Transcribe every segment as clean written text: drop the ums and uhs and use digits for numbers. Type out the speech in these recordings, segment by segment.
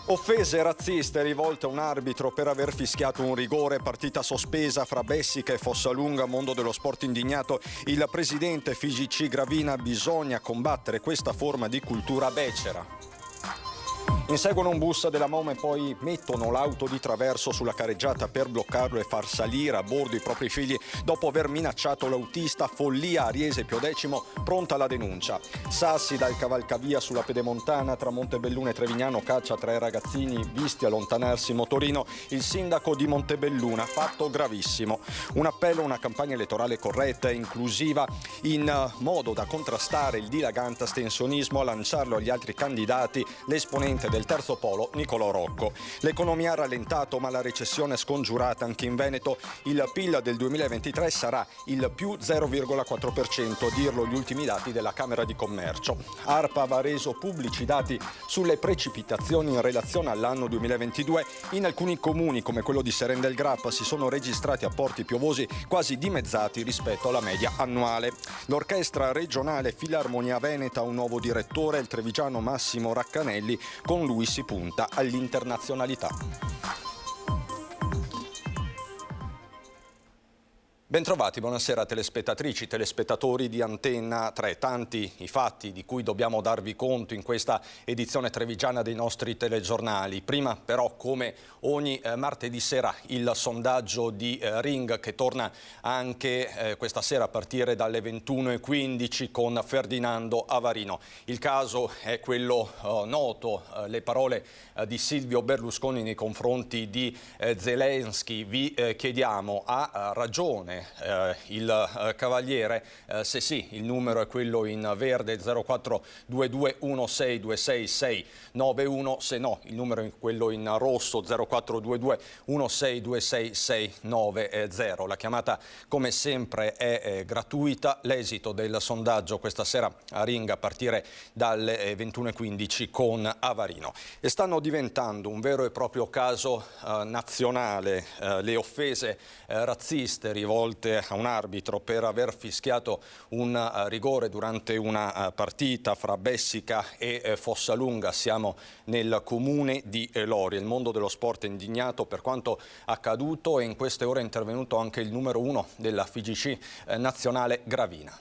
Offese razziste rivolte a un arbitro per aver fischiato un rigore, partita sospesa fra Bessica e Fossalunga, mondo dello sport indignato. Il presidente FIGC Gravina: bisogna combattere questa forma di cultura becera. Inseguono un bus della Moma e poi mettono l'auto di traverso sulla careggiata per bloccarlo e far salire a bordo i propri figli dopo aver minacciato l'autista. Follia a Riese Piodecimo, pronta la denuncia. Sassi dal cavalcavia sulla Pedemontana tra Montebelluna e Trevignano, caccia 3 ragazzini visti allontanarsi in motorino. Il sindaco di Montebelluna: fatto gravissimo. Un appello a una campagna elettorale corretta e inclusiva in modo da contrastare il dilagante astensionismo. A lanciarlo agli altri candidati l'esponente del terzo polo Nicolò Rocco. L'economia ha rallentato, ma la recessione è scongiurata anche in Veneto. Il PIL del 2023 sarà il più 0,4%, a dirlo gli ultimi dati della Camera di Commercio. ARPAV ha reso pubblici dati sulle precipitazioni in relazione all'anno 2022. In alcuni comuni, come quello di Seren del Grappa, si sono registrati apporti piovosi quasi dimezzati rispetto alla media annuale. L'orchestra regionale Filarmonia Veneta ha un nuovo direttore, il trevigiano Massimo Raccanelli. Con lui si punta all'internazionalità. Bentrovati, buonasera telespettatrici, telespettatori di Antenna 3. Tanti i fatti di cui dobbiamo darvi conto in questa edizione trevigiana dei nostri telegiornali. Prima però, come ogni martedì sera, il sondaggio di Ring, che torna anche questa sera a partire dalle 21:15 con Ferdinando Avarino. Il caso è quello noto, le parole di Silvio Berlusconi nei confronti di Zelensky. Vi chiediamo: ha ragione il Cavaliere? Se sì, il numero è quello in verde 0422162691, se no il numero è quello in rosso 0422162690. La chiamata come sempre è gratuita. L'esito del sondaggio questa sera a Ring a partire dalle 21:15 con Avarino. E stanno diventando un vero e proprio caso nazionale le offese razziste rivolte a un arbitro per aver fischiato un rigore durante una partita fra Bessica e Fossalunga. Siamo nel comune di Loria. Il mondo dello sport è indignato per quanto accaduto e in queste ore è intervenuto anche il numero 1 della FIGC nazionale, Gravina.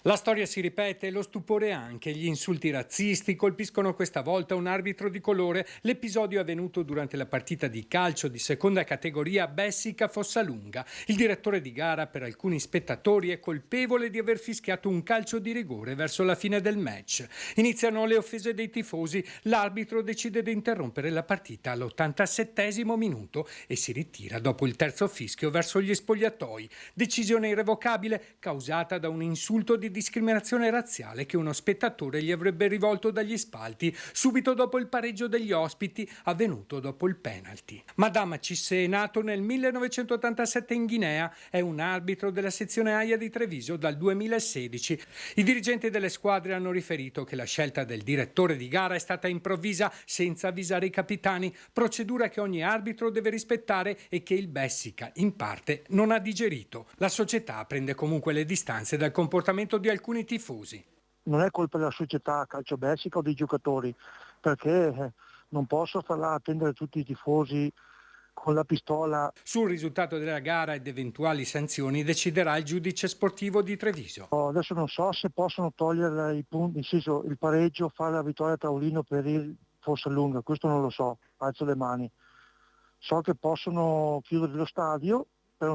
La storia si ripete e lo stupore anche. Gli insulti razzisti colpiscono questa volta un arbitro di colore. L'episodio è avvenuto durante la partita di calcio di seconda categoria Bessica-Fossalunga. Il direttore di gara, per alcuni spettatori, è colpevole di aver fischiato un calcio di rigore verso la fine del match. Iniziano le offese dei tifosi. L'arbitro decide di interrompere la partita all'87° minuto e si ritira dopo il terzo fischio verso gli spogliatoi. Decisione irrevocabile causata da un insulto di discriminazione razziale che uno spettatore gli avrebbe rivolto dagli spalti subito dopo il pareggio degli ospiti avvenuto dopo il penalty. Madama Cissé, nato nel 1987 in Guinea, è un arbitro della sezione AIA di Treviso dal 2016. I dirigenti delle squadre hanno riferito che la scelta del direttore di gara è stata improvvisa, senza avvisare i capitani, procedura che ogni arbitro deve rispettare e che il Bessica in parte non ha digerito. La società prende comunque le distanze dal comportamento di alcuni tifosi. Non è colpa della società Calcio Bessica o dei giocatori, perché non posso farla attendere tutti i tifosi con la pistola. Sul risultato della gara ed eventuali sanzioni deciderà il giudice sportivo di Treviso. Adesso non so se possono togliere i punti, nel senso il pareggio, fare la vittoria a tavolino per il Fossalunga, questo non lo so, alzo le mani. So che possono chiudere lo stadio per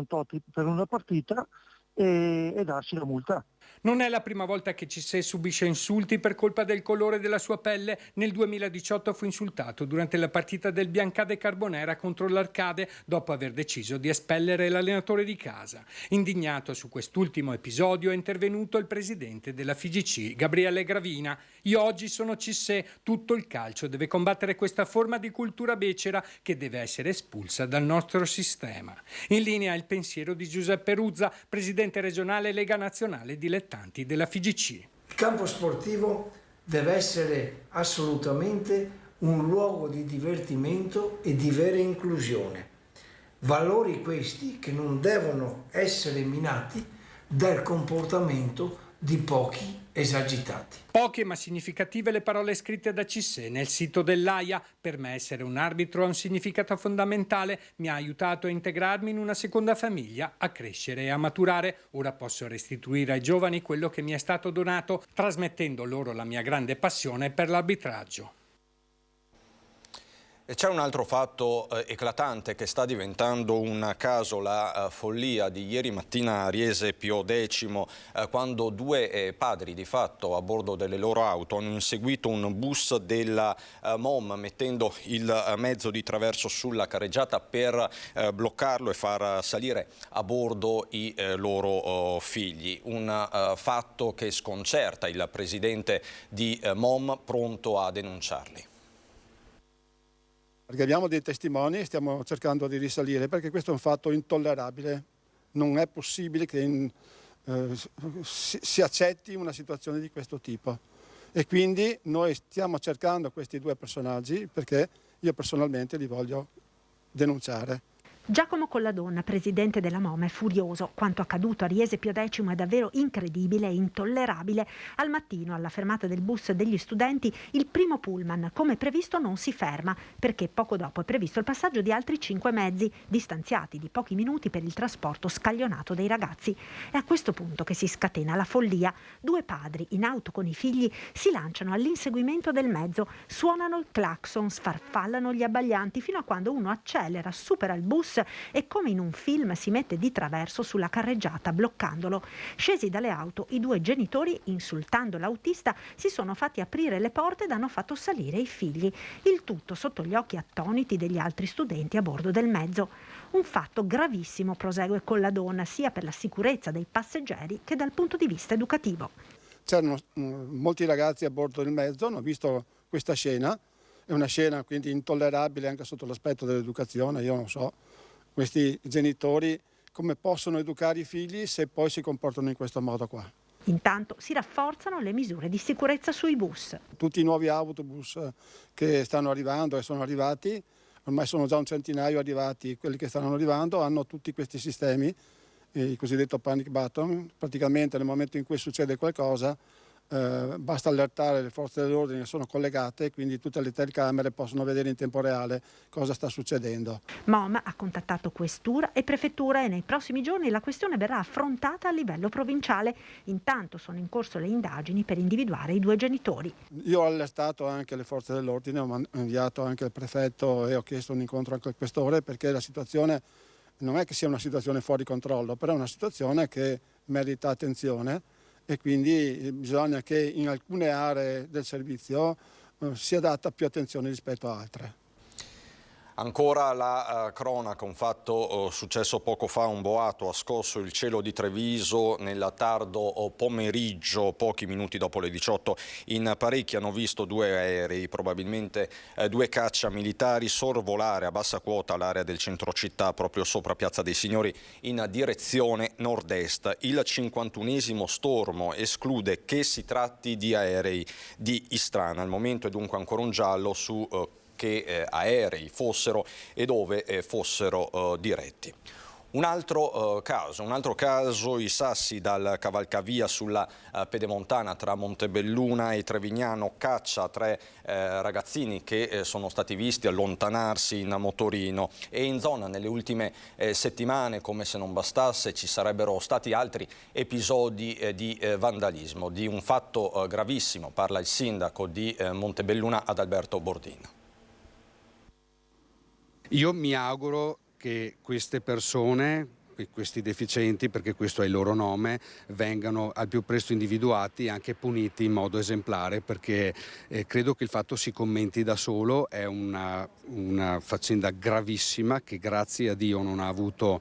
una partita e darsi la multa. Non è la prima volta che Cissé subisce insulti per colpa del colore della sua pelle. Nel 2018 fu insultato durante la partita del Biancade Carbonera contro l'Arcade dopo aver deciso di espellere l'allenatore di casa. Indignato su quest'ultimo episodio è intervenuto il presidente della FIGC, Gabriele Gravina. Io oggi sono Cissé, tutto il calcio deve combattere questa forma di cultura becera che deve essere espulsa dal nostro sistema. In linea il pensiero di Giuseppe Ruzza, presidente regionale Lega Nazionale Dilettanti della FIGC. Il campo sportivo deve essere assolutamente un luogo di divertimento e di vera inclusione. Valori questi che non devono essere minati dal comportamento di pochi esagitati. Poche ma significative le parole scritte da Cissé nel sito dell'AIA. Per me essere un arbitro ha un significato fondamentale, mi ha aiutato a integrarmi in una seconda famiglia, a crescere e a maturare. Ora posso restituire ai giovani quello che mi è stato donato, trasmettendo loro la mia grande passione per l'arbitraggio. E c'è un altro fatto eclatante che sta diventando un caso, la follia di ieri mattina a Riese Pio X, quando due padri di fatto a bordo delle loro auto hanno inseguito un bus della MOM mettendo il mezzo di traverso sulla carreggiata per bloccarlo e far salire a bordo i loro figli. Un fatto che sconcerta il presidente di MOM, pronto a denunciarli. Perché abbiamo dei testimoni e stiamo cercando di risalire, perché questo è un fatto intollerabile. Non è possibile che si accetti una situazione di questo tipo. E quindi noi stiamo cercando questi due personaggi perché io personalmente li voglio denunciare. Giacomo Colladonna, presidente della MOM, è furioso. Quanto accaduto a Riese Pio X è davvero incredibile e intollerabile. Al mattino, alla fermata del bus degli studenti, il primo pullman, come previsto, non si ferma, perché poco dopo è previsto il passaggio di altri 5 mezzi, distanziati di pochi minuti per il trasporto scaglionato dei ragazzi. È a questo punto che si scatena la follia. Due padri, in auto con i figli, si lanciano all'inseguimento del mezzo, suonano il clacson, sfarfallano gli abbaglianti, fino a quando uno accelera, supera il bus e come in un film si mette di traverso sulla carreggiata bloccandolo. Scesi dalle auto, i due genitori, insultando l'autista, si sono fatti aprire le porte ed hanno fatto salire i figli. Il tutto sotto gli occhi attoniti degli altri studenti a bordo del mezzo. Un fatto gravissimo, prosegue Colladonna, sia per la sicurezza dei passeggeri che dal punto di vista educativo. C'erano molti ragazzi a bordo del mezzo, hanno visto questa scena, è una scena quindi intollerabile anche sotto l'aspetto dell'educazione. Io non so questi genitori come possono educare i figli se poi si comportano in questo modo qua. Intanto si rafforzano le misure di sicurezza sui bus. Tutti i nuovi autobus che stanno arrivando e sono arrivati, ormai sono già un centinaio arrivati, quelli che stanno arrivando hanno tutti questi sistemi, il cosiddetto panic button. Praticamente nel momento in cui succede qualcosa basta allertare le forze dell'ordine che sono collegate, quindi tutte le telecamere possono vedere in tempo reale cosa sta succedendo. MOM ha contattato questura e prefettura e nei prossimi giorni la questione verrà affrontata a livello provinciale. Intanto sono in corso le indagini per individuare i due genitori. Io ho allertato anche le forze dell'ordine, ho inviato anche il prefetto e ho chiesto un incontro anche al questore, perché la situazione non è che sia una situazione fuori controllo, però è una situazione che merita attenzione. E quindi bisogna che in alcune aree del servizio sia data più attenzione rispetto a altre. Ancora la cronaca, un fatto successo poco fa, un boato ha scosso il cielo di Treviso nel tardo pomeriggio, pochi minuti dopo le 18. In parecchi hanno visto due aerei, probabilmente due caccia militari, sorvolare a bassa quota l'area del centro città, proprio sopra Piazza dei Signori, in direzione nord-est. Il 51esimo stormo esclude che si tratti di aerei di Istrana. Al momento è dunque ancora un giallo su che aerei fossero e dove fossero diretti. Un altro caso, i sassi dal cavalcavia sulla Pedemontana tra Montebelluna e Trevignano, caccia 3 ragazzini che sono stati visti allontanarsi in motorino, e in zona nelle ultime settimane, come se non bastasse, ci sarebbero stati altri episodi di vandalismo, di un fatto gravissimo. Parla il sindaco di Montebelluna, Adalberto Bordin. Io mi auguro che queste persone, questi deficienti, perché questo è il loro nome, vengano al più presto individuati e anche puniti in modo esemplare, perché credo che il fatto si commenti da solo. È una faccenda gravissima che grazie a Dio non ha avuto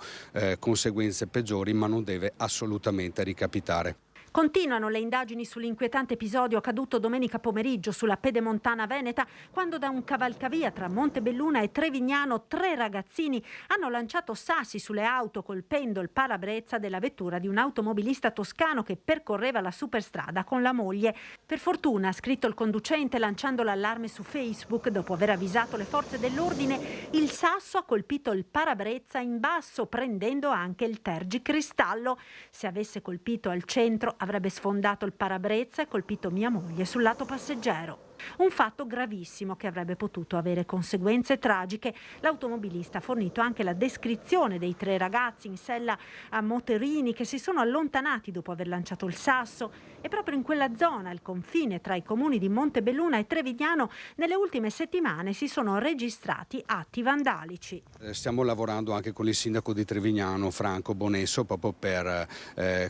conseguenze peggiori, ma non deve assolutamente ricapitare. Continuano le indagini sull'inquietante episodio accaduto domenica pomeriggio sulla Pedemontana veneta, quando da un cavalcavia tra Montebelluna e Trevignano 3 ragazzini hanno lanciato sassi sulle auto, colpendo il parabrezza della vettura di un automobilista toscano che percorreva la superstrada con la moglie. Per fortuna, ha scritto il conducente lanciando l'allarme su Facebook, dopo aver avvisato le forze dell'ordine, il sasso ha colpito il parabrezza in basso, prendendo anche il tergicristallo. Se avesse colpito al centro avrebbe sfondato il parabrezza e colpito mia moglie sul lato passeggero. Un fatto gravissimo che avrebbe potuto avere conseguenze tragiche. L'automobilista ha fornito anche la descrizione dei 3 ragazzi in sella a motorini che si sono allontanati dopo aver lanciato il sasso, e proprio in quella zona, al confine tra i comuni di Montebelluna e Trevignano, nelle ultime settimane si sono registrati atti vandalici. Stiamo lavorando anche con il sindaco di Trevignano, Franco Bonesso, proprio per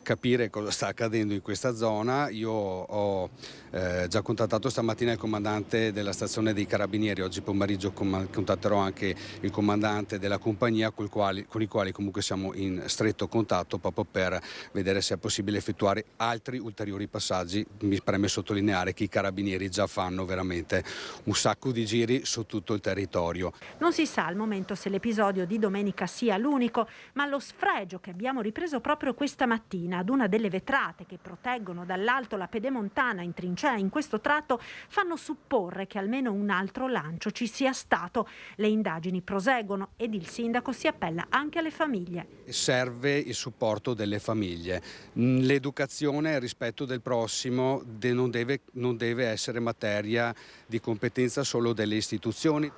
capire cosa sta accadendo in questa zona. Io ho già contattato stamattina il comandante della stazione dei Carabinieri, oggi pomeriggio contatterò anche il comandante della compagnia con i quali comunque siamo in stretto contatto proprio per vedere se è possibile effettuare altri ulteriori passaggi. Mi preme sottolineare che i Carabinieri già fanno veramente un sacco di giri su tutto il territorio. Non si sa al momento se l'episodio di domenica sia l'unico, ma lo sfregio che abbiamo ripreso proprio questa mattina ad una delle vetrate che proteggono dall'alto la pedemontana in trincea in questo tratto fanno supporre che almeno un altro lancio ci sia stato. Le indagini proseguono ed il sindaco si appella anche alle famiglie. Serve il supporto delle famiglie. L'educazione e il rispetto del prossimo non deve essere materia di competenza solo delle istituzioni.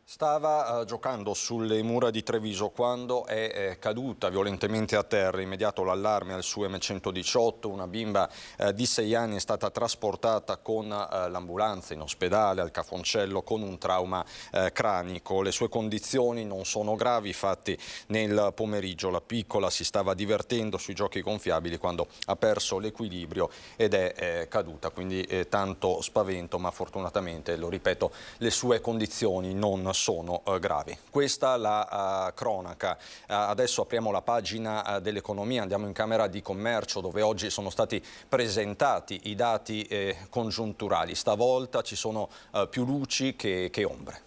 Stava giocando sulle mura di Treviso quando è caduta violentemente a terra. Immediato l'allarme al su M118, una bimba di 6 anni è stata trasportata con l'ambulanza in ospedale al Cafoncello con un trauma cranico. Le sue condizioni non sono gravi, infatti nel pomeriggio la piccola si stava divertendo sui giochi gonfiabili quando ha perso l'equilibrio ed è caduta, quindi tanto spavento, ma fortunatamente, lo ripeto, le sue condizioni non sono gravi. Questa la cronaca. Adesso apriamo la pagina dell'economia, andiamo in Camera di Commercio dove oggi sono stati presentati i dati congiunturali. Stavolta ci sono più luci che ombre.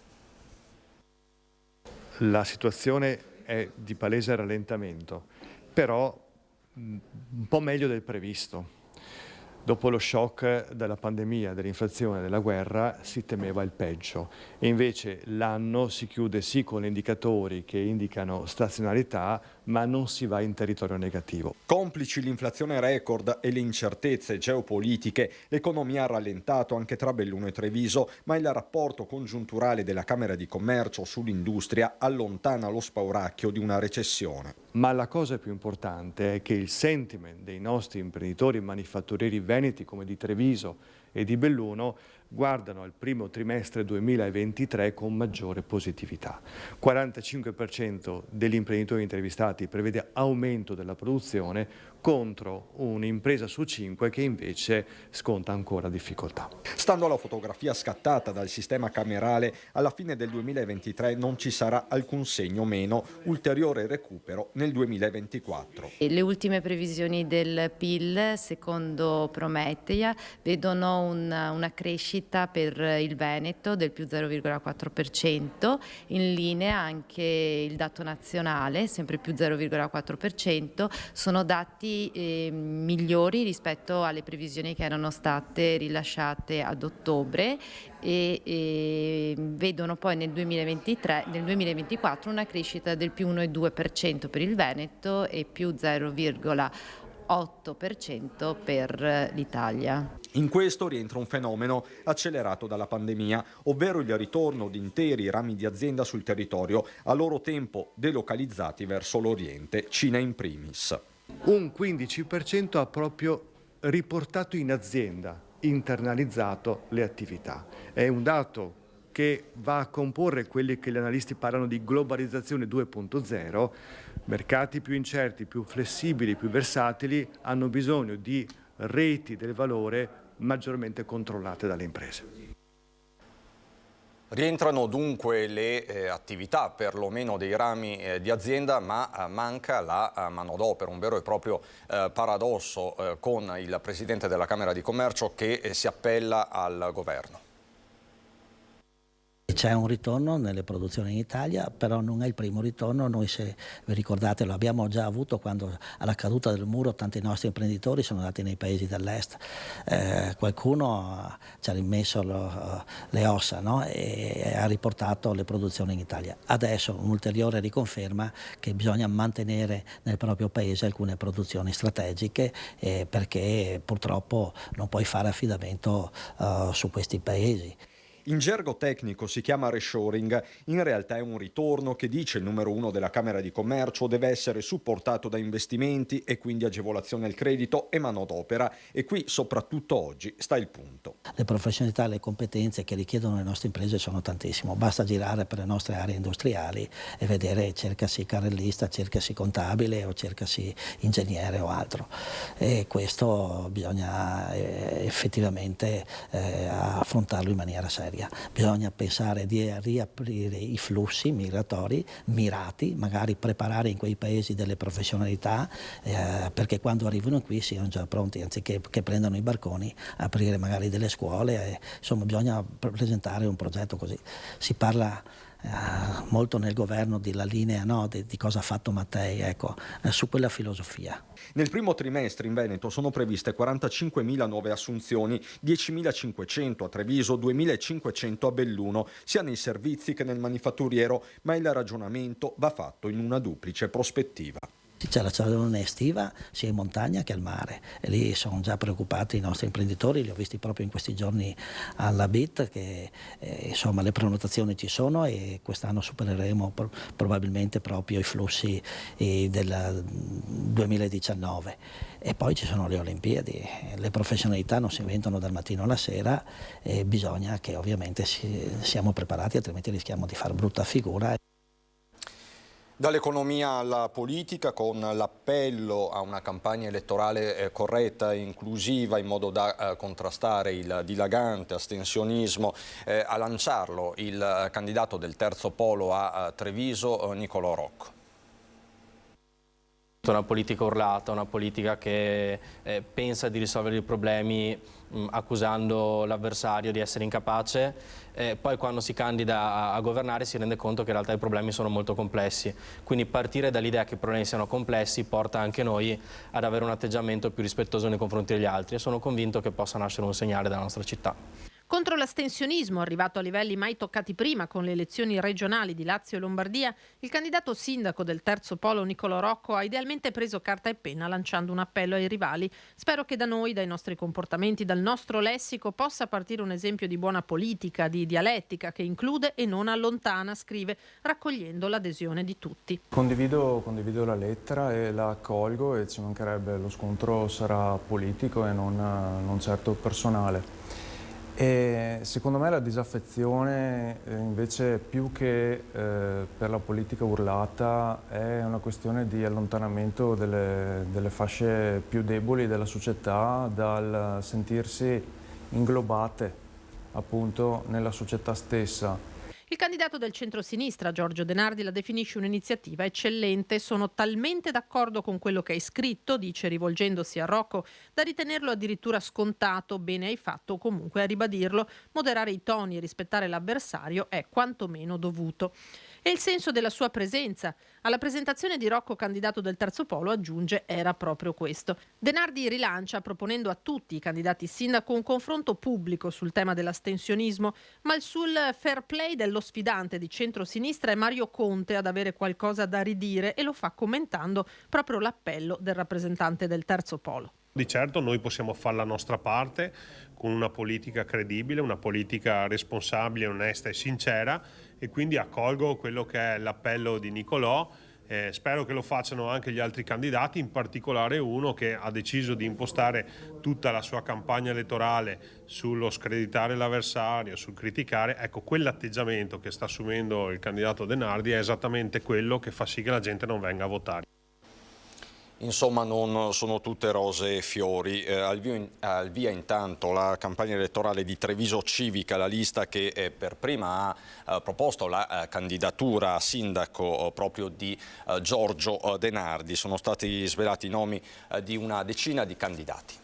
La situazione è di palese rallentamento, però un po' meglio del previsto. Dopo lo shock della pandemia, dell'inflazione, della guerra, si temeva il peggio e invece l'anno si chiude sì con indicatori che indicano stazionarietà, ma non si va in territorio negativo. Complici l'inflazione record e le incertezze geopolitiche, l'economia ha rallentato anche tra Belluno e Treviso, ma il rapporto congiunturale della Camera di Commercio sull'industria allontana lo spauracchio di una recessione. Ma la cosa più importante è che il sentiment dei nostri imprenditori manifatturieri veneti come di Treviso e di Belluno guardano al primo trimestre 2023 con maggiore positività. 45% degli imprenditori intervistati prevede aumento della produzione contro un'impresa su 5 che invece sconta ancora difficoltà. Stando alla fotografia scattata dal sistema camerale, alla fine del 2023 non ci sarà alcun segno meno, ulteriore recupero nel 2024. Le ultime previsioni del PIL, secondo Prometeia, vedono una crescita per il Veneto del più 0,4%, in linea anche il dato nazionale, sempre più 0,4%, sono dati migliori rispetto alle previsioni che erano state rilasciate ad ottobre e vedono poi nel 2024 una crescita del più 1,2% per il Veneto e più 0,8% per l'Italia. In questo rientra un fenomeno accelerato dalla pandemia, ovvero il ritorno di interi rami di azienda sul territorio, a loro tempo delocalizzati verso l'Oriente, Cina in primis. Un 15% ha proprio riportato in azienda, internalizzato le attività. È un dato che va a comporre quelli che gli analisti parlano di globalizzazione 2.0, mercati più incerti, più flessibili, più versatili, hanno bisogno di reti del valore maggiormente controllate dalle imprese. Rientrano dunque le attività perlomeno dei rami di azienda, ma manca la manodopera, un vero e proprio paradosso con il Presidente della Camera di Commercio che si appella al Governo. C'è un ritorno nelle produzioni in Italia, però non è il primo ritorno. Noi, se vi ricordate, lo abbiamo già avuto quando alla caduta del muro tanti nostri imprenditori sono andati nei paesi dell'est. Qualcuno ci ha rimesso le ossa, no? E ha riportato le produzioni in Italia. Adesso un'ulteriore riconferma che bisogna mantenere nel proprio paese alcune produzioni strategiche, perché purtroppo non puoi fare affidamento su questi paesi. In gergo tecnico si chiama reshoring, in realtà è un ritorno che, dice il numero 1 della Camera di Commercio, deve essere supportato da investimenti e quindi agevolazione al credito e manodopera, e qui soprattutto oggi sta il punto. Le professionalità e le competenze che richiedono le nostre imprese sono tantissimo, basta girare per le nostre aree industriali e vedere, cercasi carrellista, cercasi contabile o cercasi ingegnere o altro, e questo bisogna effettivamente affrontarlo in maniera seria. Bisogna pensare di riaprire i flussi migratori mirati, magari preparare in quei paesi delle professionalità, perché quando arrivano qui siano già pronti, anziché che prendano i barconi, aprire magari delle scuole. Insomma, bisogna presentare un progetto così. Si parla molto nel governo della linea, no, di cosa ha fatto Mattei, ecco, su quella filosofia. Nel primo trimestre in Veneto sono previste 45.000 nuove assunzioni, 10.500 a Treviso, 2.500 a Belluno, sia nei servizi che nel manifatturiero, ma il ragionamento va fatto in una duplice prospettiva. C'è la stagione estiva sia in montagna che al mare, e lì sono già preoccupati i nostri imprenditori, li ho visti proprio in questi giorni alla BIT, che insomma le prenotazioni ci sono e quest'anno supereremo probabilmente proprio i flussi del 2019. E poi ci sono le Olimpiadi, le professionalità non si inventano dal mattino alla sera e bisogna che ovviamente siamo preparati, altrimenti rischiamo di far brutta figura. Dall'economia alla politica, con l'appello a una campagna elettorale corretta e inclusiva in modo da contrastare il dilagante astensionismo, a lanciarlo il candidato del Terzo Polo a Treviso, Nicolò Rocco. Una politica urlata, una politica che pensa di risolvere i problemi accusando l'avversario di essere incapace, poi quando si candida a governare si rende conto che in realtà i problemi sono molto complessi. Quindi partire dall'idea che i problemi siano complessi porta anche noi ad avere un atteggiamento più rispettoso nei confronti degli altri, e sono convinto che possa nascere un segnale dalla nostra città. Contro l'astensionismo, arrivato a livelli mai toccati prima con le elezioni regionali di Lazio e Lombardia, il candidato sindaco del Terzo Polo Nicolò Rocco ha idealmente preso carta e penna lanciando un appello ai rivali. Spero che da noi, dai nostri comportamenti, dal nostro lessico possa partire un esempio di buona politica, di dialettica che include e non allontana, scrive, raccogliendo l'adesione di tutti. Condivido la lettera e la accolgo, e ci mancherebbe, lo scontro sarà politico e non certo personale. E secondo me la disaffezione invece, più che per la politica urlata, è una questione di allontanamento delle fasce più deboli della società dal sentirsi inglobate appunto nella società stessa. Il candidato del centro-sinistra, Giorgio De Nardi, la definisce un'iniziativa eccellente. Sono talmente d'accordo con quello che hai scritto, dice rivolgendosi a Rocco, da ritenerlo addirittura scontato. Bene hai fatto comunque a ribadirlo. Moderare i toni e rispettare l'avversario è quantomeno dovuto. E il senso della sua presenza. Alla presentazione di Rocco, candidato del Terzo Polo, aggiunge, era proprio questo. De Nardi rilancia proponendo a tutti i candidati sindaco un confronto pubblico sul tema dell'astensionismo, ma sul fair play dello sfidante di centro-sinistra è Mario Conte ad avere qualcosa da ridire, e lo fa commentando proprio l'appello del rappresentante del Terzo Polo. Di certo noi possiamo fare la nostra parte con una politica credibile, una politica responsabile, onesta e sincera, e quindi accolgo quello che è l'appello di Nicolò. Spero che lo facciano anche gli altri candidati, in particolare uno che ha deciso di impostare tutta la sua campagna elettorale sullo screditare l'avversario, sul criticare. Ecco, quell'atteggiamento che sta assumendo il candidato De Nardi è esattamente quello che fa sì che la gente non venga a votare. Insomma, non sono tutte rose e fiori. Al via intanto la campagna elettorale di Treviso Civica, la lista che per prima ha proposto la candidatura a sindaco proprio di Giorgio De Nardi. Sono stati svelati i nomi di una decina di candidati.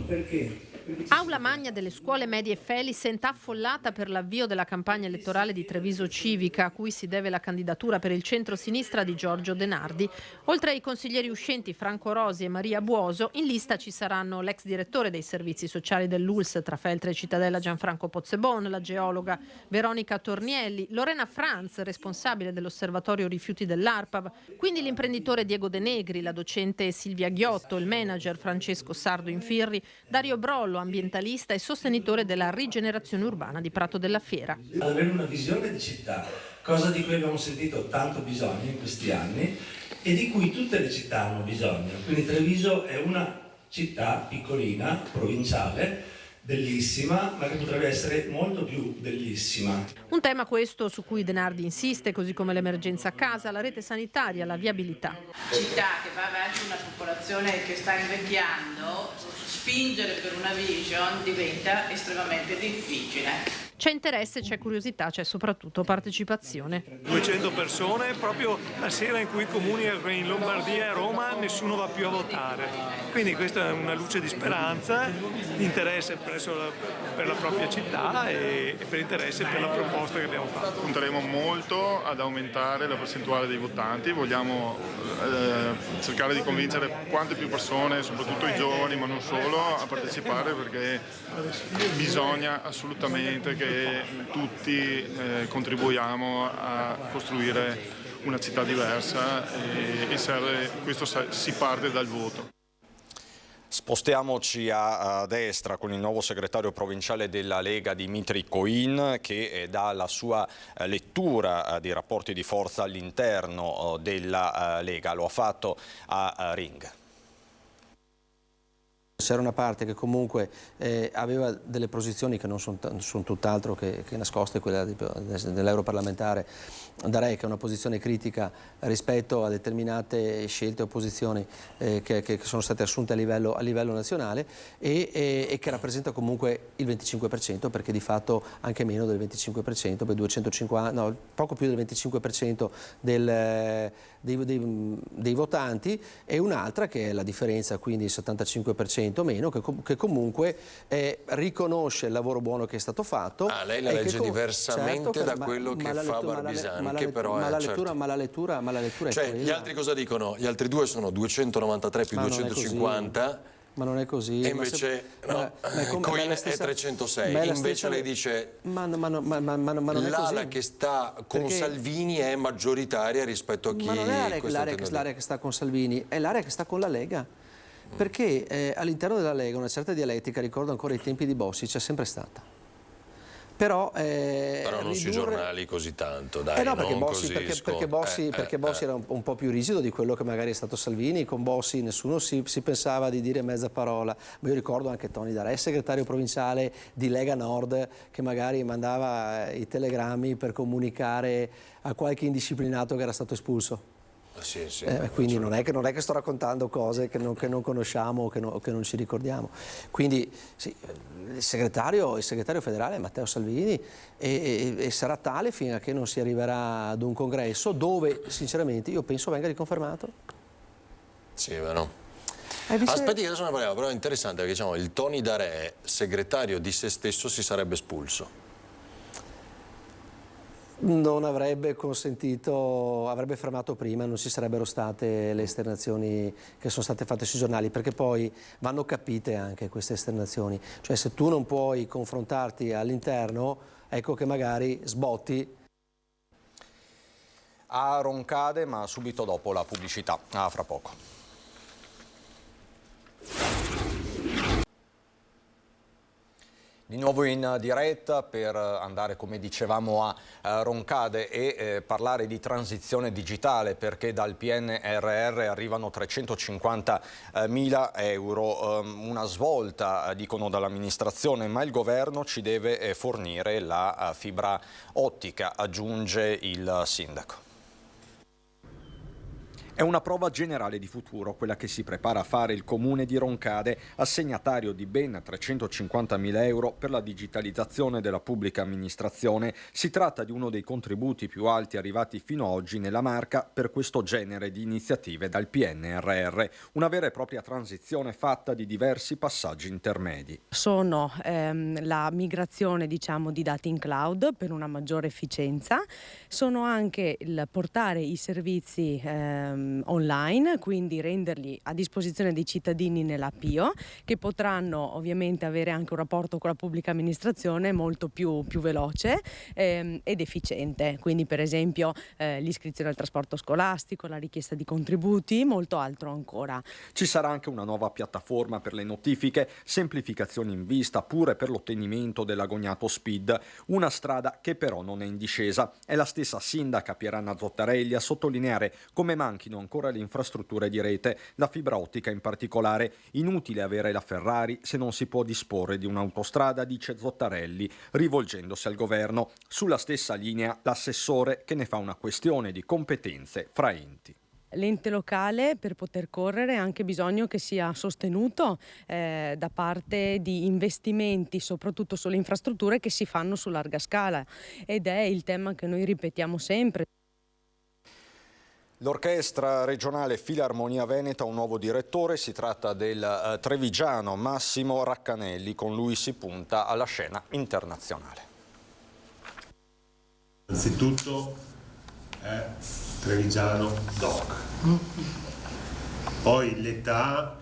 Perché Aula magna delle scuole medie Felicent affollata per l'avvio della campagna elettorale di Treviso Civica, a cui si deve la candidatura per il centro-sinistra di Giorgio Denardi. Oltre ai consiglieri uscenti Franco Rosi e Maria Buoso, in lista ci saranno l'ex direttore dei servizi sociali dell'ULSS tra Feltre e Cittadella Gianfranco Pozzebon, la geologa Veronica Tornielli, Lorena Franz, responsabile dell'osservatorio rifiuti dell'ARPAV, quindi l'imprenditore Diego De Negri, la docente Silvia Ghiotto, il manager Francesco Sardo Infirri, Dario Brollo, ambientalista e sostenitore della rigenerazione urbana di Prato della Fiera. Ad avere una visione di città, cosa di cui abbiamo sentito tanto bisogno in questi anni e di cui tutte le città hanno bisogno. Quindi Treviso è una città piccolina, provinciale, bellissima, ma che potrebbe essere molto più bellissima. Un tema questo su cui Denardi insiste, così come l'emergenza a casa, la rete sanitaria, la viabilità. Città che va verso una popolazione che sta invecchiando, spingere per una vision diventa estremamente difficile. C'è interesse, c'è curiosità, c'è soprattutto partecipazione. 200 persone, proprio la sera in cui i comuni in Lombardia e a Roma nessuno va più a votare. Quindi questa è una luce di speranza, di interesse per la propria città e per interesse per la proposta che abbiamo fatto. Punteremo molto ad aumentare la percentuale dei votanti, vogliamo cercare di convincere quante più persone, soprattutto i giovani ma non solo, a partecipare, perché bisogna assolutamente che tutti contribuiamo a costruire una città diversa e serve, questo si parte dal voto. Spostiamoci a destra con il nuovo segretario provinciale della Lega Dimitri Coin, che dà la sua lettura dei rapporti di forza all'interno della Lega. Lo ha fatto a Ring. C'era una parte che comunque aveva delle posizioni che non sono tutt'altro che nascoste, quella dell'europarlamentare Darè, che è una posizione critica rispetto a determinate scelte o posizioni che sono state assunte a livello nazionale e che rappresenta comunque il 25%, perché di fatto anche meno del 25%, per 250, no, poco più del 25% dei votanti, e un'altra che è la differenza, quindi il 75% meno, che comunque riconosce il lavoro buono che è stato fatto. Lei la legge diversamente da quello che fa Barbisani, che però è certo. Ma la lettura cioè, è quella. Gli altri cosa dicono? Gli altri due sono 293 più 250. Ma non è così. E invece Coin è 306. Invece lei dice l'ala che sta con Salvini è maggioritaria rispetto a chi... Ma non è l'area che sta con Salvini, è l'area che sta con la Lega. Perché all'interno della Lega una certa dialettica, ricordo ancora i tempi di Bossi, c'è sempre stata. Però non sui giornali così tanto, dai. No, perché Bossi era un po' più rigido di quello che magari è stato Salvini. Con Bossi nessuno si pensava di dire mezza parola. Ma io ricordo anche Toni Darè, segretario provinciale di Lega Nord, che magari mandava i telegrammi per comunicare a qualche indisciplinato che era stato espulso. Sì, quindi non è che sto raccontando cose che non conosciamo o che non ci ricordiamo. Quindi sì, il segretario federale è Matteo Salvini e sarà tale fino a che non si arriverà ad un congresso dove sinceramente io penso venga riconfermato. Sì, vero. Aspetti che adesso ne parliamo, però è interessante perché diciamo, il Toni Darè, segretario di se stesso, si sarebbe espulso. Non avrebbe consentito, avrebbe fermato prima, non ci sarebbero state le esternazioni che sono state fatte sui giornali, perché poi vanno capite anche queste esternazioni. Cioè se tu non puoi confrontarti all'interno, ecco che magari sbotti. A Roncade, ma subito dopo la pubblicità. Fra poco. Di nuovo in diretta per andare, come dicevamo, a Roncade e parlare di transizione digitale, perché dal PNRR arrivano 350.000 euro, una svolta, dicono dall'amministrazione, ma il governo ci deve fornire la fibra ottica, aggiunge il sindaco. È una prova generale di futuro, quella che si prepara a fare il comune di Roncade, assegnatario di ben 350.000 euro per la digitalizzazione della pubblica amministrazione. Si tratta di uno dei contributi più alti arrivati fino ad oggi nella Marca per questo genere di iniziative dal PNRR, una vera e propria transizione fatta di diversi passaggi intermedi. Sono la migrazione, di dati in cloud per una maggiore efficienza, sono anche il portare i servizi online, quindi renderli a disposizione dei cittadini nell'APIO, che potranno ovviamente avere anche un rapporto con la pubblica amministrazione molto più veloce ed efficiente, quindi per esempio l'iscrizione al trasporto scolastico, la richiesta di contributi, molto altro ancora. Ci sarà anche una nuova piattaforma per le notifiche, semplificazioni in vista pure per l'ottenimento dell'agognato SPID, una strada che però non è in discesa. È la stessa sindaca Pieranna Zottarelli a sottolineare come manchino ancora le infrastrutture di rete, la fibra ottica in particolare. Inutile avere la Ferrari se non si può disporre di un'autostrada, dice Zottarelli, rivolgendosi al governo. Sulla stessa linea l'assessore che ne fa una questione di competenze fra enti. L'ente locale, per poter correre, ha anche bisogno che sia sostenuto da parte di investimenti, soprattutto sulle infrastrutture che si fanno su larga scala, ed è il tema che noi ripetiamo sempre. L'Orchestra Regionale Filarmonia Veneta ha un nuovo direttore, si tratta del trevigiano Massimo Raccanelli, con lui si punta alla scena internazionale. Innanzitutto è trevigiano doc, poi l'età,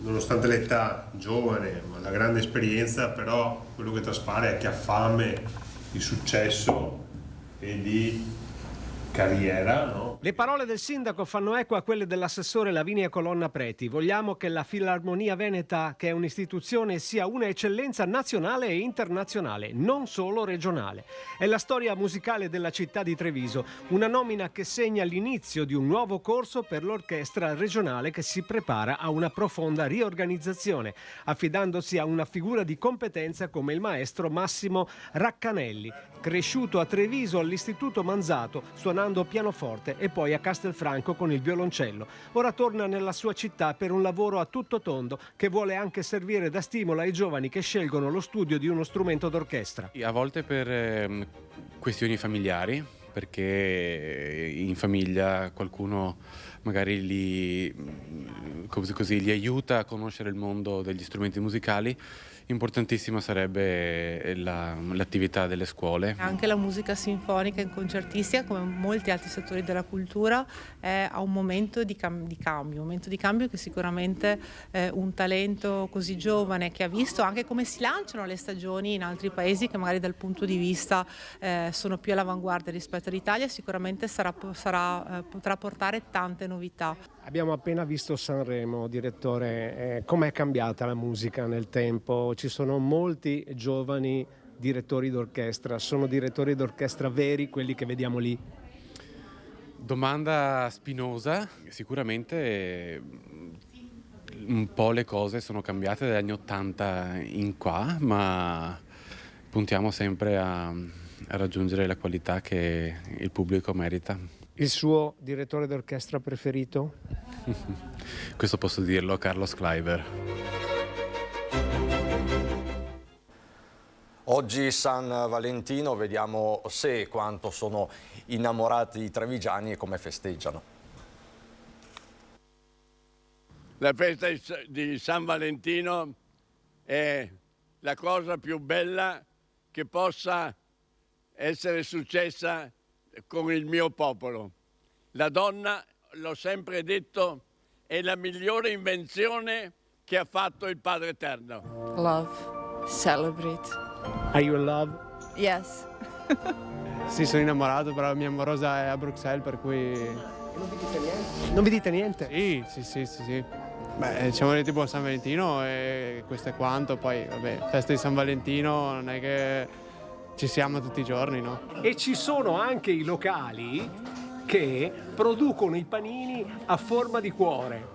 nonostante l'età giovane ma la grande esperienza, però quello che traspare è che ha fame di successo e di carriera, no? Le parole del sindaco fanno eco a quelle dell'assessore Lavinia Colonna Preti. Vogliamo che la Filarmonia Veneta, che è un'istituzione, sia una eccellenza nazionale e internazionale, non solo regionale. È la storia musicale della città di Treviso, una nomina che segna l'inizio di un nuovo corso per l'orchestra regionale che si prepara a una profonda riorganizzazione, affidandosi a una figura di competenza come il maestro Massimo Raccanelli, cresciuto a Treviso all'Istituto Manzato, suonando pianoforte e poi a Castelfranco con il violoncello. Ora torna nella sua città per un lavoro a tutto tondo che vuole anche servire da stimolo ai giovani che scelgono lo studio di uno strumento d'orchestra. A volte per questioni familiari, perché in famiglia qualcuno magari li aiuta a conoscere il mondo degli strumenti musicali. Importantissima sarebbe l'attività delle scuole. Anche la musica sinfonica e concertistica, come molti altri settori della cultura, è a un momento di cambio che sicuramente un talento così giovane, che ha visto anche come si lanciano le stagioni in altri paesi che magari dal punto di vista sono più all'avanguardia rispetto all'Italia, sicuramente potrà portare tante novità. Abbiamo appena visto Sanremo, direttore, com'è cambiata la musica nel tempo? Ci sono molti giovani direttori d'orchestra, sono direttori d'orchestra veri quelli che vediamo lì? Domanda spinosa, sicuramente un po' le cose sono cambiate dagli anni 80 in qua, ma puntiamo sempre a raggiungere la qualità che il pubblico merita. Il suo direttore d'orchestra preferito? Questo posso dirlo, Carlos Kleiber. Oggi San Valentino, vediamo se e quanto sono innamorati i trevigiani e come festeggiano. La festa di San Valentino è la cosa più bella che possa essere successa con il mio popolo. La donna, l'ho sempre detto, è la migliore invenzione che ha fatto il Padre Eterno. Love, celebrate. Are you in love? Yes. Sì, sono innamorato, però la mia amorosa è a Bruxelles, per cui... Non vi dite niente? Non vi dite niente? Sì. Beh, ci siamo detti buon San Valentino e questo è quanto, poi vabbè, festa di San Valentino non è che ci siamo tutti i giorni, no? E ci sono anche i locali che producono i panini a forma di cuore.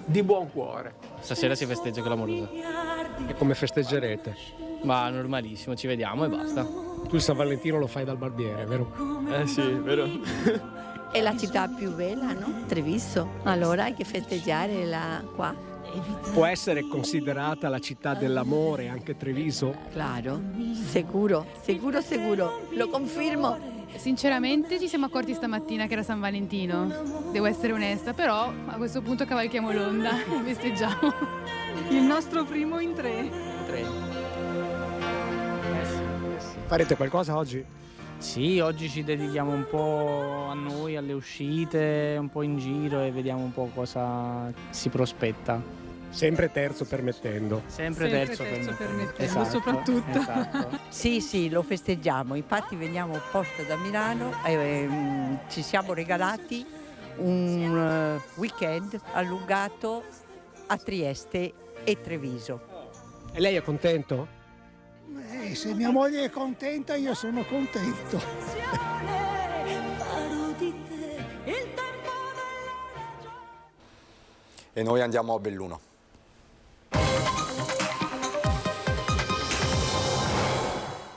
Di buon cuore. Stasera si festeggia con l'amorosa. E come festeggerete? Ma normalissimo, ci vediamo e basta. Tu il San Valentino lo fai dal barbiere, vero? Sì, vero. È la città più bella, no? Treviso. Allora hai che festeggiare qua. Può essere considerata la città dell'amore anche Treviso? Claro, sicuro, lo confermo. Sinceramente ci siamo accorti stamattina che era San Valentino, devo essere onesta, però a questo punto cavalchiamo l'onda e festeggiamo il nostro primo in 3. Farete qualcosa oggi? Sì, oggi ci dedichiamo un po' a noi, alle uscite, un po' in giro e vediamo un po' cosa si prospetta. Sempre terzo permettendo. Sempre terzo permettendo, esatto, soprattutto. Esatto. Sì, lo festeggiamo. Infatti veniamo apposta da Milano e ci siamo regalati un weekend allungato a Trieste e Treviso. E lei è contento? Se mia moglie è contenta, io sono contento. E noi andiamo a Belluno.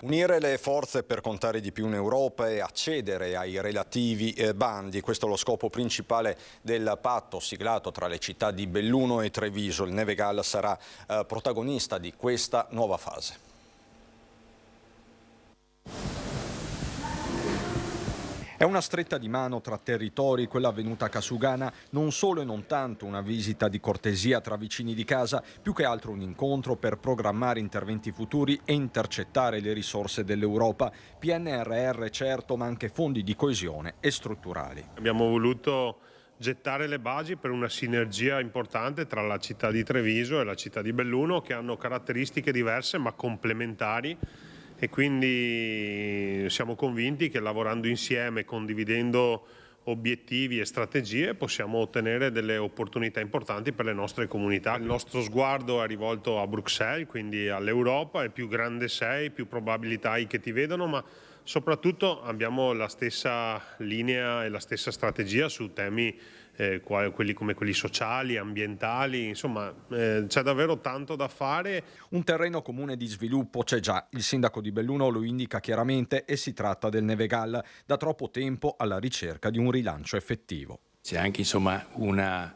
Unire le forze per contare di più in Europa e accedere ai relativi bandi, questo è lo scopo principale del patto siglato tra le città di Belluno e Treviso. Il Nevegal sarà protagonista di questa nuova fase. È una stretta di mano tra territori, quella avvenuta a Casugana, non solo e non tanto una visita di cortesia tra vicini di casa, più che altro un incontro per programmare interventi futuri e intercettare le risorse dell'Europa. PNRR certo, ma anche fondi di coesione e strutturali. Abbiamo voluto gettare le basi per una sinergia importante tra la città di Treviso e la città di Belluno, che hanno caratteristiche diverse ma complementari. E quindi siamo convinti che lavorando insieme, condividendo obiettivi e strategie, possiamo ottenere delle opportunità importanti per le nostre comunità. Il nostro sguardo è rivolto a Bruxelles, quindi all'Europa, e più grande sei, più probabilità hai che ti vedano, ma soprattutto abbiamo la stessa linea e la stessa strategia su temi quelli come quelli sociali, ambientali, insomma c'è davvero tanto da fare. Un terreno comune di sviluppo c'è già, il sindaco di Belluno lo indica chiaramente e si tratta del Nevegal, da troppo tempo alla ricerca di un rilancio effettivo. C'è anche una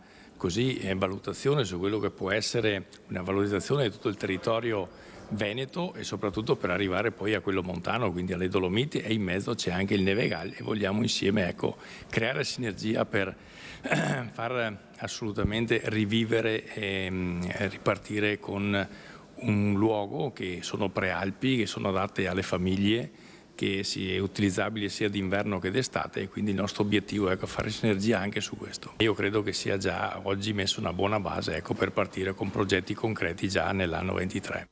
valutazione su quello che può essere una valorizzazione di tutto il territorio veneto e soprattutto per arrivare poi a quello montano, quindi alle Dolomiti, e in mezzo c'è anche il Nevegal e vogliamo insieme creare sinergia per far assolutamente rivivere e ripartire con un luogo che sono prealpi, che sono adatte alle famiglie, che sia utilizzabile sia d'inverno che d'estate, e quindi il nostro obiettivo è fare sinergia anche su questo. Io credo che sia già oggi messa una buona base per partire con progetti concreti già nell'anno 23.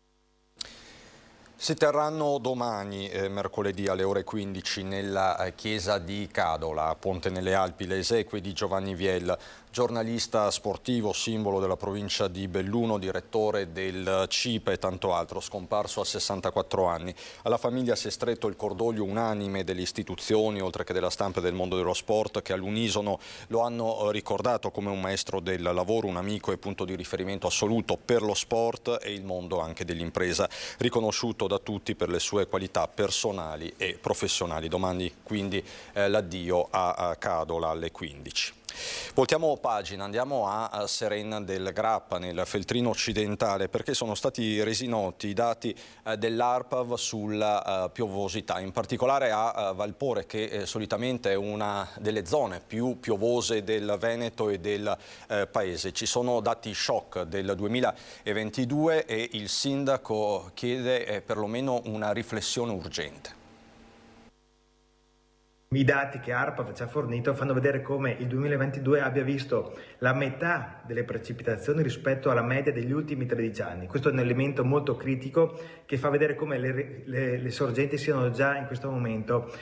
Si terranno domani, mercoledì alle ore 15, nella chiesa di Cadola, a Ponte nelle Alpi, le esequie di Giovanni Viel, giornalista sportivo, simbolo della provincia di Belluno, direttore del CIPE e tanto altro, scomparso a 64 anni. Alla famiglia si è stretto il cordoglio unanime delle istituzioni, oltre che della stampa e del mondo dello sport, che all'unisono lo hanno ricordato come un maestro del lavoro, un amico e punto di riferimento assoluto per lo sport e il mondo anche dell'impresa, riconosciuto da tutti per le sue qualità personali e professionali. Domani quindi l'addio a Cadola alle 15. Voltiamo pagina, andiamo a Serena del Grappa, nel Feltrino occidentale, perché sono stati resi noti i dati dell'ARPAV sulla piovosità, in particolare a Valpore, che solitamente è una delle zone più piovose del Veneto e del paese. Ci sono dati shock del 2022 e il sindaco chiede perlomeno una riflessione urgente. I dati che ARPAV ci ha fornito fanno vedere come il 2022 abbia visto la metà delle precipitazioni rispetto alla media degli ultimi 13 anni. Questo è un elemento molto critico che fa vedere come le sorgenti siano già in questo momento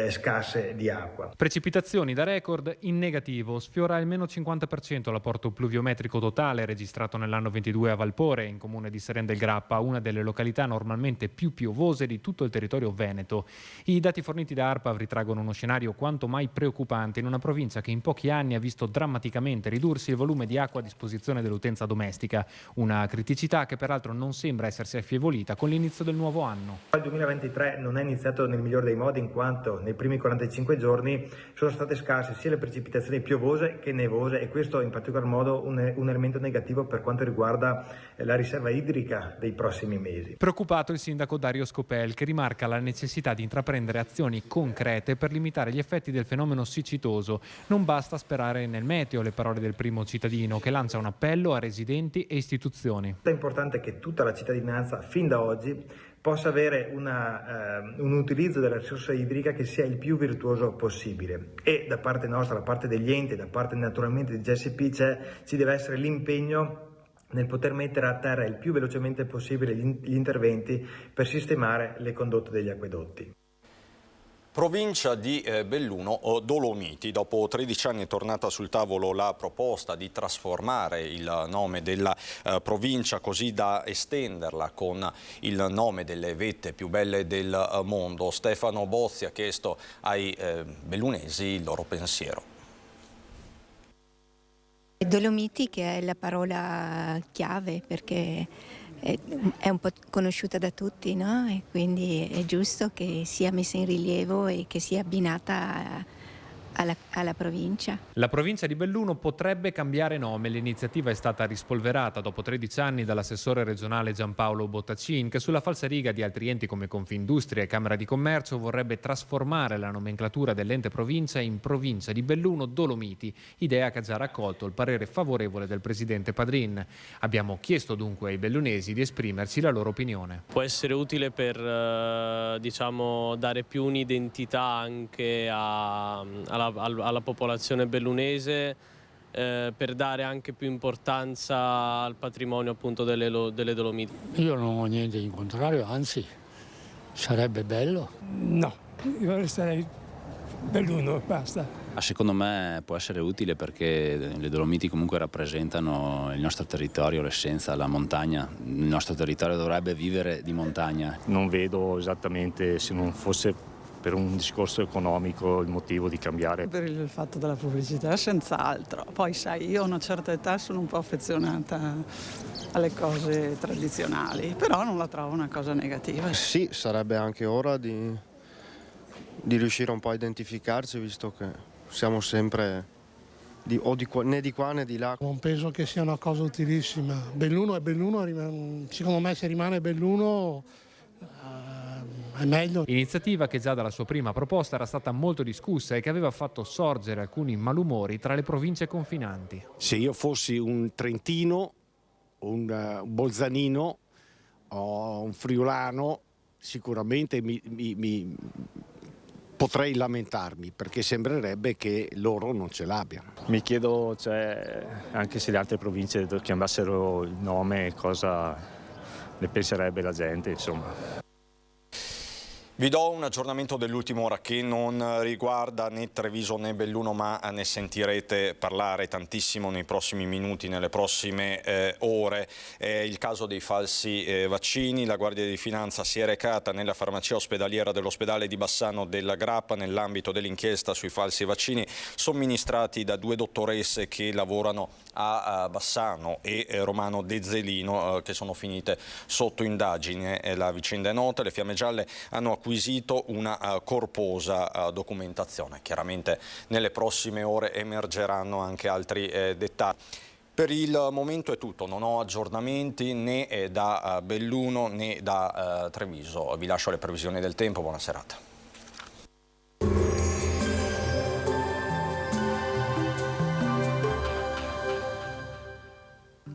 scarse di acqua. Precipitazioni da record in negativo, sfiora il meno 50% l'apporto pluviometrico totale registrato nell'anno 22 a Valpore, in comune di Serena del Grappa, una delle località normalmente più piovose di tutto il territorio veneto. I dati forniti da ARPAV ritraggono uno scenario quanto mai preoccupante in una provincia che in pochi anni ha visto drammaticamente ridursi il volume di acqua a disposizione dell'utenza domestica, una criticità che peraltro non sembra essersi affievolita con l'inizio del nuovo anno. Il 2023 non è iniziato nel migliore dei modi, in quanto nei primi 45 giorni sono state scarse sia le precipitazioni piovose che nevose, e questo in particolar modo un elemento negativo per quanto riguarda la riserva idrica dei prossimi mesi. Preoccupato il sindaco Dario Scopel, che rimarca la necessità di intraprendere azioni concrete per limitare gli effetti del fenomeno siccitoso. Non basta sperare nel meteo, le parole del primo cittadino, che lancia un appello a residenti e istituzioni. È importante che tutta la cittadinanza fin da oggi possa avere un utilizzo della risorsa idrica che sia il più virtuoso possibile, e da parte nostra, da parte degli enti, da parte naturalmente di GSP ci deve essere l'impegno nel poter mettere a terra il più velocemente possibile gli interventi per sistemare le condotte degli acquedotti. Provincia di Belluno Dolomiti. Dopo 13 anni è tornata sul tavolo la proposta di trasformare il nome della provincia così da estenderla con il nome delle vette più belle del mondo. Stefano Bozzi ha chiesto ai bellunesi il loro pensiero. Dolomiti, che è la parola chiave perché è un po' conosciuta da tutti, no? E quindi è giusto che sia messa in rilievo e che sia abbinata alla provincia. La provincia di Belluno potrebbe cambiare nome. L'iniziativa è stata rispolverata dopo 13 anni dall'assessore regionale Giampaolo Bottacin, che sulla falsariga di altri enti come Confindustria e Camera di Commercio vorrebbe trasformare la nomenclatura dell'ente provincia in provincia di Belluno Dolomiti, idea che ha già raccolto il parere favorevole del presidente Padrin. Abbiamo chiesto dunque ai bellunesi di esprimerci la loro opinione. Può essere utile per dare più un'identità anche alla popolazione bellunese, per dare anche più importanza al patrimonio appunto delle Dolomiti. Io non ho niente in contrario, anzi sarebbe bello. No, io resterei Belluno, basta. Secondo me può essere utile perché le Dolomiti comunque rappresentano il nostro territorio, l'essenza, la montagna. Il nostro territorio dovrebbe vivere di montagna. Non vedo esattamente, se non fosse per un discorso economico, il motivo di cambiare. Per il fatto della pubblicità, senz'altro. Poi sai, io a una certa età sono un po' affezionata alle cose tradizionali, però non la trovo una cosa negativa. Sì, sarebbe anche ora di riuscire un po' a identificarci, visto che siamo sempre né di qua né di là. Non penso che sia una cosa utilissima. Belluno è Belluno, secondo me se rimane Belluno è meglio. Iniziativa che già dalla sua prima proposta era stata molto discussa e che aveva fatto sorgere alcuni malumori tra le province confinanti. Se io fossi un trentino, un bolzanino o un friulano, sicuramente potrei lamentarmi, perché sembrerebbe che loro non ce l'abbiano. Mi chiedo, anche se le altre province chiamassero il nome, cosa ne penserebbe la gente, insomma. Vi do un aggiornamento dell'ultima ora che non riguarda né Treviso né Belluno, ma ne sentirete parlare tantissimo nei prossimi minuti, nelle prossime ore. Il caso dei falsi vaccini. La Guardia di Finanza si è recata nella farmacia ospedaliera dell'ospedale di Bassano della Grappa nell'ambito dell'inchiesta sui falsi vaccini somministrati da 2 dottoresse che lavorano a Bassano e Romano De Zelino, che sono finite sotto indagine. La vicenda è nota, le Fiamme Gialle hanno acquisito una corposa documentazione. Chiaramente nelle prossime ore emergeranno anche altri dettagli. Per il momento è tutto, non ho aggiornamenti né da Belluno né da Treviso. Vi lascio le previsioni del tempo, buona serata.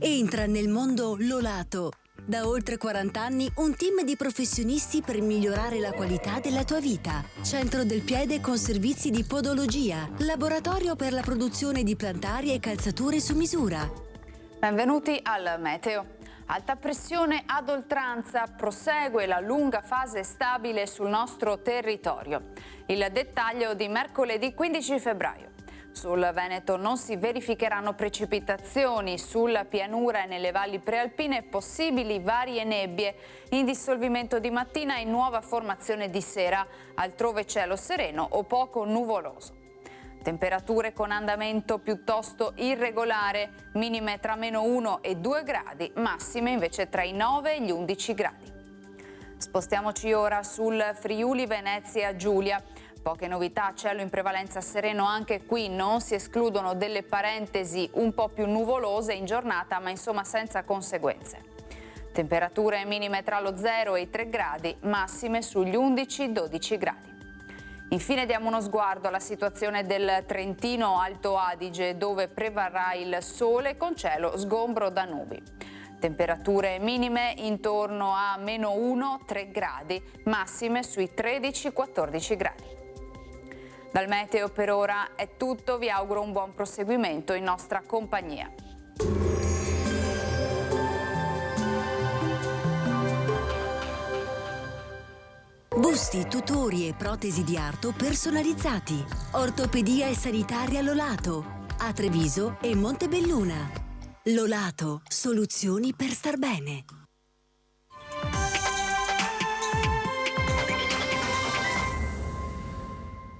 Entra nel mondo Lolato. Da oltre 40 anni un team di professionisti per migliorare la qualità della tua vita. Centro del piede con servizi di podologia. Laboratorio per la produzione di plantari e calzature su misura. Benvenuti al meteo. Alta pressione ad oltranza, prosegue la lunga fase stabile sul nostro territorio. Il dettaglio di mercoledì 15 febbraio. Sul Veneto non si verificheranno precipitazioni, sulla pianura e nelle valli prealpine possibili varie nebbie, in dissolvimento di mattina e nuova formazione di sera, altrove cielo sereno o poco nuvoloso. Temperature con andamento piuttosto irregolare, minime tra -1 e 2 gradi, massime invece tra i 9 e gli 11 gradi. Spostiamoci ora sul Friuli Venezia Giulia. Poche novità, cielo in prevalenza sereno anche qui, non si escludono delle parentesi un po' più nuvolose in giornata, ma insomma senza conseguenze. Temperature minime tra lo 0 e i 3 gradi, massime sugli 11-12 gradi. Infine diamo uno sguardo alla situazione del Trentino Alto Adige, dove prevarrà il sole con cielo sgombro da nubi. Temperature minime intorno a -1-3 gradi, massime sui 13-14 gradi. Dal meteo per ora è tutto, vi auguro un buon proseguimento in nostra compagnia. Busti, tutori e protesi di arto personalizzati. Ortopedia e sanitaria Lolato. A Treviso e Montebelluna. Lolato, soluzioni per star bene.